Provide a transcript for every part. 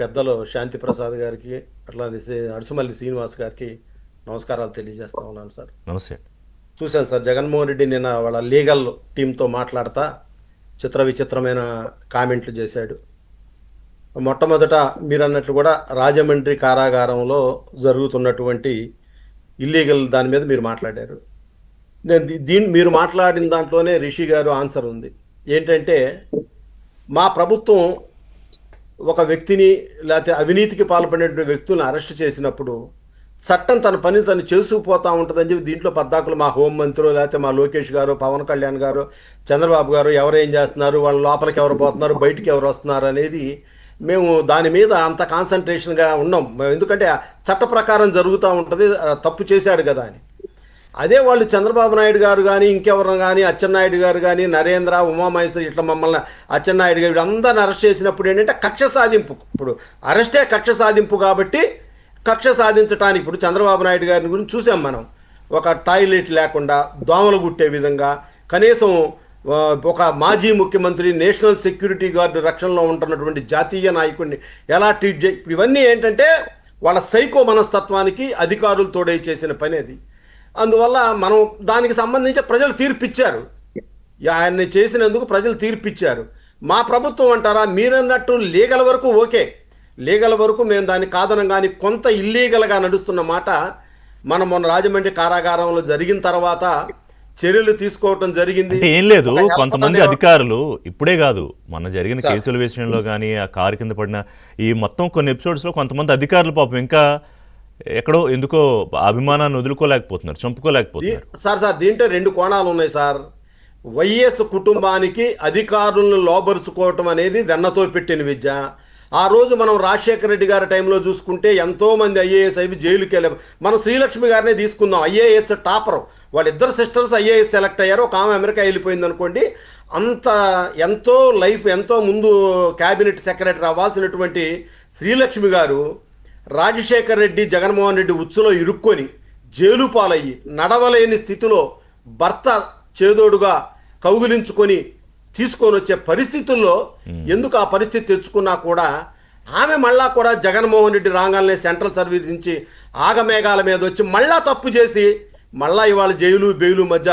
పెద్దలు శాంతి ప్రసాద్ గారికి, అట్లానే అడుసుమల్లి శ్రీనివాస్ గారికి నమస్కారాలు తెలియజేస్తా ఉన్నాను సార్. నమస్తే. చూశాను సార్, జగన్మోహన్ రెడ్డి నిన్న వాళ్ళ లీగల్ టీంతో మాట్లాడతా చిత్ర విచిత్రమైన కామెంట్లు చేశాడు. మొట్టమొదట మీరు అన్నట్లు కూడా రాజమండ్రి కారాగారంలో జరుగుతున్నటువంటి ఇల్లీగల్ దాని మీద మీరు మాట్లాడారు. నేను మీరు మాట్లాడిన దాంట్లోనే రిషి గారు ఆన్సర్ ఉంది. ఏంటంటే మా ప్రభుత్వం ఒక వ్యక్తిని లేకపోతే అవినీతికి పాల్పడినటువంటి వ్యక్తులను అరెస్ట్ చేసినప్పుడు చట్టం తన పని తను చేసుకుపోతూ ఉంటుందని చెప్పి దీంట్లో పద్దాకులు మా హోంమంత్రులు లేకపోతే మా లోకేష్ గారు, పవన్ కళ్యాణ్ గారు, చంద్రబాబు గారు ఎవరు ఏం చేస్తున్నారు, వాళ్ళ లోపలికి ఎవరు పోతున్నారు, బయటికి ఎవరు వస్తున్నారు అనేది మేము దాని మీద అంత కాన్సన్ట్రేషన్గా ఉన్నాం. ఎందుకంటే చట్ట ప్రకారం జరుగుతూ ఉంటుంది, తప్పు చేశాడు కదా అని. అదే వాళ్ళు చంద్రబాబు నాయుడు గారు కానీ ఇంకెవరు కానీ అచ్చెన్నాయుడు గారు కానీ నరేంద్ర ఉమామహేశ్వరి ఇట్లా మమ్మల్ని అచ్చెన్నాయుడు గారు అందరిని అరెస్ట్ చేసినప్పుడు ఏంటంటే కక్ష సాధింపు. ఇప్పుడు అరెస్టే కక్ష సాధింపు కాబట్టి కక్ష సాధించడానికి ఇప్పుడు చంద్రబాబు నాయుడు గారిని గురించి చూసాం మనం. ఒక టాయిలెట్ లేకుండా దోమలు గుట్టే విధంగా కనీసం ఒక మాజీ ముఖ్యమంత్రి నేషనల్ సెక్యూరిటీ గార్డు రక్షణలో ఉంటున్నటువంటి జాతీయ నాయకుడిని ఎలా ట్రీట్ ఇవన్నీ ఏంటంటే వాళ్ళ సైకో మనస్తత్వానికి అధికారులు తోడై చేసిన పని అది. అందువల్ల మనం దానికి సంబంధించి ప్రజలు తీర్పిచ్చారు. ఆయన్ని చేసినందుకు ప్రజలు తీర్పిచ్చారు. మా ప్రభుత్వం అంటారా మీరన్నట్టు లీగల్ వరకు ఓకే, లీగల్ వరకు మేము దాన్ని కాదనం, కానీ కొంత ఇల్లీగల్గా నడుస్తున్న మాట మనం మొన్న రాజమండ్రి కారాగారంలో జరిగిన తర్వాత చర్యలు తీసుకోవటం జరిగింది. ఏం లేదు, కొంతమంది అధికారులు ఇప్పుడే కాదు మొన్న జరిగిన కేసుల విషయంలో కానీ ఆ కారు కింద పడిన ఈ మొత్తం కొన్ని ఎపిసోడ్స్లో కొంతమంది అధికారులు పాపం ఇంకా ఎక్కడో ఎందుకో అభిమానాన్ని వదులుకోలేకపోతున్నారు, చంపుకోలేకపోతున్నారు. సార్ దీంట్లో రెండు కోణాలు ఉన్నాయి సార్. వైఎస్ కుటుంబానికి అధికారులను లోబరుచుకోవటం అనేది వెన్నతో పెట్టిన విద్య. ఆ రోజు మనం రాజశేఖర రెడ్డి గారి టైంలో చూసుకుంటే ఎంతోమంది ఐఏఎస్ అయి జైలుకి వెళ్ళాం. మనం శ్రీలక్ష్మి గారినే తీసుకుందాం, ఐఏఎస్ టాపర్. వాళ్ళిద్దరు సిస్టర్స్ ఐఏఎస్ సెలెక్ట్ అయ్యారు, ఒక ఆమె అమెరికా వెళ్ళిపోయింది అనుకోండి. అంత ఎంతో లైఫ్ ఎంతో ముందు క్యాబినెట్ సెక్రటరీ అవ్వాల్సినటువంటి శ్రీలక్ష్మి గారు రాజశేఖర్ రెడ్డి జగన్మోహన్ రెడ్డి ఉచ్చులో ఇరుక్కొని జైలు పాలయ్యి నడవలేని స్థితిలో భర్త చేదోడుగా కౌగిలించుకొని తీసుకొని వచ్చే పరిస్థితుల్లో ఎందుకు ఆ పరిస్థితి తెచ్చుకున్నా కూడా ఆమె మళ్ళా కూడా జగన్మోహన్ రెడ్డి రాగాలనే సెంట్రల్ సర్వీస్ నుంచి ఆగమేఘాల మీద వచ్చి మళ్ళా తప్పు చేసి మళ్ళా ఇవాళ జైలు బెయిలు మధ్య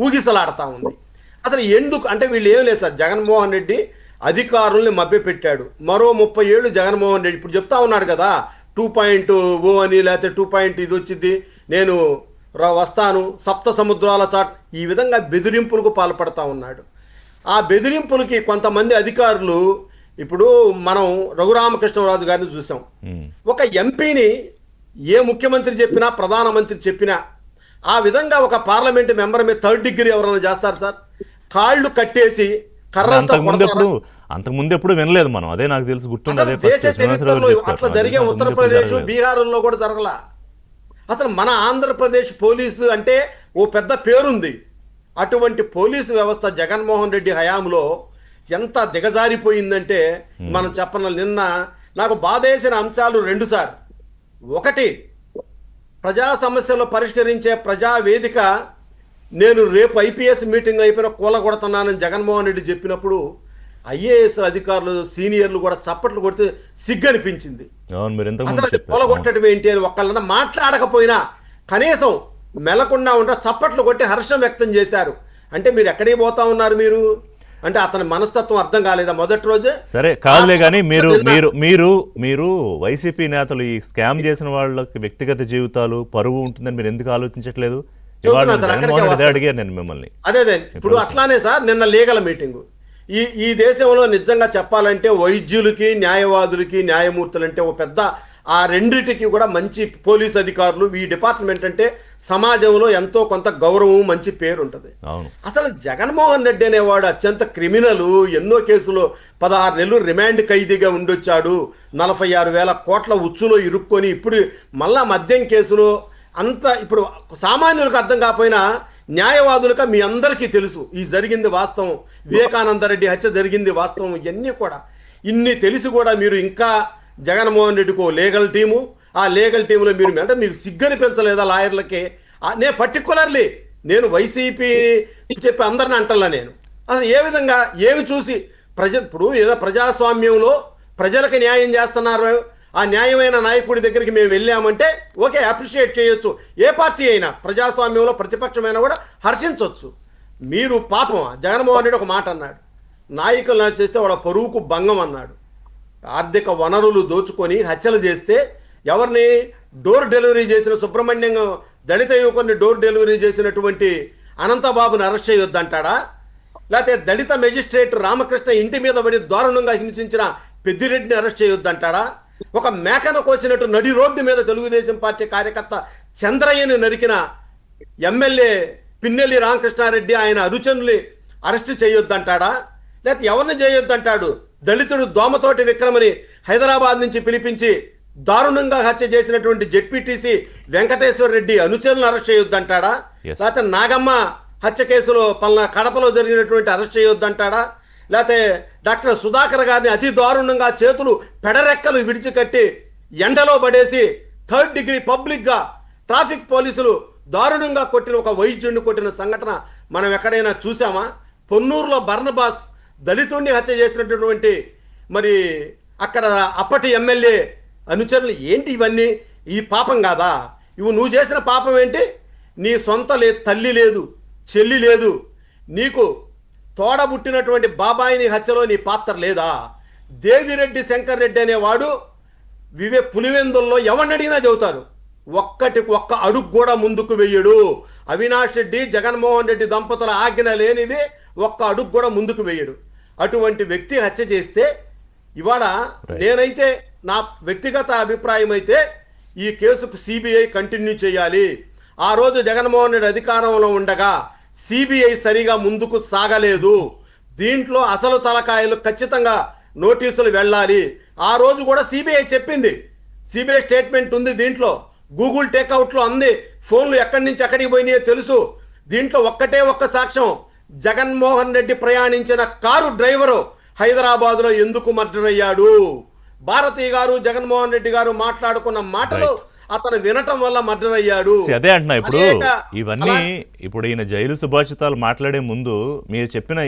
ఊగిసలాడుతూ ఉంది. అసలు ఎందుకు అంటే వీళ్ళు ఏం లేదు సార్, జగన్మోహన్ రెడ్డి అధికారుల్ని మభ్యపెట్టాడు. మరో 30 ఏళ్ళు జగన్మోహన్ రెడ్డి ఇప్పుడు చెప్తా ఉన్నాడు కదా 2.0 అని, లేకపోతే 2. ఇది వచ్చింది, నేను వస్తాను, సప్త సముద్రాల చాట్, ఈ విధంగా బెదిరింపులకు పాల్పడతా ఉన్నాడు. ఆ బెదిరింపులకి కొంతమంది అధికారులు, ఇప్పుడు మనం రఘురామకృష్ణరాజు గారిని చూసాం. ఒక ఎంపీని ఏ ముఖ్యమంత్రి చెప్పినా ప్రధానమంత్రి చెప్పినా ఆ విధంగా ఒక పార్లమెంట్ మెంబర్ మీద 3rd డిగ్రీ ఎవరైనా చేస్తారు సార్? కాళ్ళు కట్టేసి కర్రలతో అంతకుముందు ఎప్పుడు వినలేదు మనం. అదే నాకు తెలిసి గుర్తుంది. దేశ చరిత్రలో అట్లా జరిగే ఉత్తరప్రదేశ్ బీహార్లో కూడా జరగలా. అసలు మన ఆంధ్రప్రదేశ్ పోలీసు అంటే ఓ పెద్ద పేరుంది. అటువంటి పోలీసు వ్యవస్థ జగన్మోహన్ రెడ్డి హయాంలో ఎంత దిగజారిపోయిందంటే మనం చెప్పన. నిన్న నాకు బాధేసిన అంశాలు 2 సార్. ఒకటి, ప్రజా సమస్యలు పరిష్కరించే ప్రజావేదిక నేను రేపు ఐపీఎస్ మీటింగ్ అయిపోయిన కూలగొడుతున్నానని జగన్మోహన్ రెడ్డి చెప్పినప్పుడు ఐఏఎస్ అధికారులు సీనియర్లు కూడా చప్పట్లు కొడితే సిగ్గనిపించింది. అసలు కూలగొట్టడం ఏంటి అని ఒక్కళ్ళన్నా మాట్లాడకపోయినా కనీసం మెలకుండా ఉంటే చప్పట్లు కొట్టి హర్షం వ్యక్తం చేశారు. అంటే మీరు ఎక్కడికి పోతా ఉన్నారు మీరు అంటే అతని మనస్తత్వం అర్థం కాలేదా మొదటి రోజే? సరే కాదులే కానీ మీరు మీరు మీరు మీరు వైసీపీ నేతలు ఈ స్కామ్ చేసిన వాళ్ళకి వ్యక్తిగత జీవితాలు పరువు ఉంటుందని మీరు ఎందుకు ఆలోచించట్లేదు? అడిగారు నేను మిమ్మల్ని. అదే ఇప్పుడు అట్లానే సార్ నిన్న లీగల్ మీటింగు. ఈ దేశంలో నిజంగా చెప్పాలంటే వైద్యులకి న్యాయవాదులకి న్యాయమూర్తులు అంటే ఒక పెద్ద ఆ రెండిటికి కూడా మంచి పోలీస్ అధికారులు, ఈ డిపార్ట్మెంట్ అంటే సమాజంలో ఎంతో కొంత గౌరవం మంచి పేరు ఉంటుంది. అసలు జగన్మోహన్ రెడ్డి అనేవాడు అత్యంత క్రిమినల్. ఎన్నో కేసులు 16 నెలలు రిమాండ్ ఖైదీగా ఉండొచ్చాడు. 46,000 కోట్ల ఉచ్చులో ఇరుక్కొని ఇప్పుడు మళ్ళా మద్యం కేసులో అంత. ఇప్పుడు సామాన్యులకు అర్థం కాకపోయినా న్యాయవాదులుగా మీ అందరికీ తెలుసు ఈ జరిగింది వాస్తవం. వివేకానంద రెడ్డి హత్య జరిగింది వాస్తవం. ఇవన్నీ కూడా ఇన్ని తెలిసి కూడా మీరు ఇంకా జగన్మోహన్ రెడ్డికి లీగల్ టీము, ఆ లీగల్ టీంలో మీరు అంటే మీకు సిగ్గనిపించలేదా లాయర్లకి? నేను పర్టికులర్లీ నేను వైసీపీ చెప్పి అందరిని అంటల్లా. నేను అసలు ఏ విధంగా ఏమి చూసి ఇప్పుడు ఏదో ప్రజాస్వామ్యంలో ప్రజలకు న్యాయం చేస్తున్నారు, ఆ న్యాయమైన నాయకుడి దగ్గరికి మేము వెళ్ళామంటే ఓకే, అప్రిషియేట్ చేయొచ్చు. ఏ పార్టీ అయినా ప్రజాస్వామ్యంలో ప్రతిపక్షమైనా కూడా హర్షించవచ్చు. మీరు పాపం జగన్మోహన్ రెడ్డి ఒక మాట అన్నాడు, నాయకులను చేస్తే వాళ్ళ పరువుకు భంగం అన్నాడు. ఆర్థిక వనరులు దోచుకొని హత్యలు చేస్తే ఎవరిని డోర్ డెలివరీ చేసిన సుబ్రహ్మణ్యం దళిత యువకుని డోర్ డెలివరీ చేసినటువంటి అనంతబాబుని అరెస్ట్ చేయొద్దంటాడా? లేకపోతే దళిత మెజిస్ట్రేట్ రామకృష్ణ ఇంటి మీద పడి దారుణంగా హింసించిన పెద్దిరెడ్డిని అరెస్ట్ చేయొద్దంటాడా? ఒక మేకను కోసినట్టు నడి రోడ్డు మీద తెలుగుదేశం పార్టీ కార్యకర్త చంద్రయ్యని నరికిన ఎమ్మెల్యే పిన్నెల్లి రామకృష్ణారెడ్డి ఆయన అనుచరుల్ని అరెస్ట్ చేయొద్దంటాడా? లేకపోతే ఎవరిని చేయొద్దంటాడు? దళితుడు దోమతోటి విక్రమని హైదరాబాద్ నుంచి పిలిపించి దారుణంగా హత్య చేసినటువంటి జెడ్పీటీసీ వెంకటేశ్వర రెడ్డి అనుచరులను అరెస్ట్ చేయొద్దంటాడా? లేకపోతే నాగమ్మ హత్య కేసులో పలానా కడపలో జరిగినటువంటి అరెస్ట్ చేయొద్దంటాడా? లేకపోతే డాక్టర్ సుధాకర్ గారిని అతి దారుణంగా చేతులు పెడరెక్కలు విడిచికట్టి ఎండలో పడేసి 3rd డిగ్రీ పబ్లిక్గా ట్రాఫిక్ పోలీసులు దారుణంగా కొట్టిన ఒక వైద్యుడిని కొట్టిన సంఘటన మనం ఎక్కడైనా చూసామా? పొన్నూరులో బర్నబాస్ దళితుడిని హత్య చేసినటువంటి మరి అక్కడ అప్పటి ఎమ్మెల్యే అనుచరులు ఏంటి ఇవన్నీ? ఈ పాపం కాదా? నువ్వు చేసిన పాపం ఏంటి? నీ సొంత తల్లి లేదు, చెల్లి లేదు, నీకు తోడబుట్టినటువంటి బాబాయిని హత్యలో నీ పాత్ర లేదా? దేవిరెడ్డి శంకర్ రెడ్డి అనేవాడు పులివెందుల్లో ఎవరిని అడిగినా చెబుతారు, ఒక్క అడుగు కూడా ముందుకు వెయ్యడు. అవినాష్ రెడ్డి జగన్మోహన్ రెడ్డి దంపతుల ఆజ్ఞ లేనిది ఒక్క అడుగు కూడా ముందుకు వెయ్యడు. అటువంటి వ్యక్తి హత్య చేస్తే ఇవాళ నేనైతే నా వ్యక్తిగత అభిప్రాయం అయితే ఈ కేసుకు సిబిఐ కంటిన్యూ చేయాలి. ఆ రోజు జగన్మోహన్ రెడ్డి అధికారంలో ఉండగా సిబిఐ సరిగా ముందుకు సాగలేదు. దీంట్లో అసలు తలకాయలు ఖచ్చితంగా నోటీసులు వెళ్ళాలి. ఆ రోజు కూడా సిబిఐ చెప్పింది, సిబిఐ స్టేట్మెంట్ ఉంది దీంట్లో, గూగుల్ టేక్అవుట్లో అంది, ఫోన్లు ఎక్కడి నుంచి ఎక్కడికి పోయినాయో తెలుసు. దీంట్లో ఒక్క సాక్ష్యం, జగన్మోహన్ రెడ్డి ప్రయాణించిన కారు డ్రైవరు హైదరాబాద్లో ఎందుకు మర్డర్ అయ్యాడు? భారతి గారు జగన్మోహన్ రెడ్డి గారు మాట్లాడుకున్న మాటలు అతను వినటం వల్ల మర్డర్ అయ్యాడు. అదే అంటున్నా. ఇప్పుడు ఇవన్నీ ఇప్పుడు ఈయన జైలు సుభాషితాలు మాట్లాడే ముందు మీరు చెప్పిన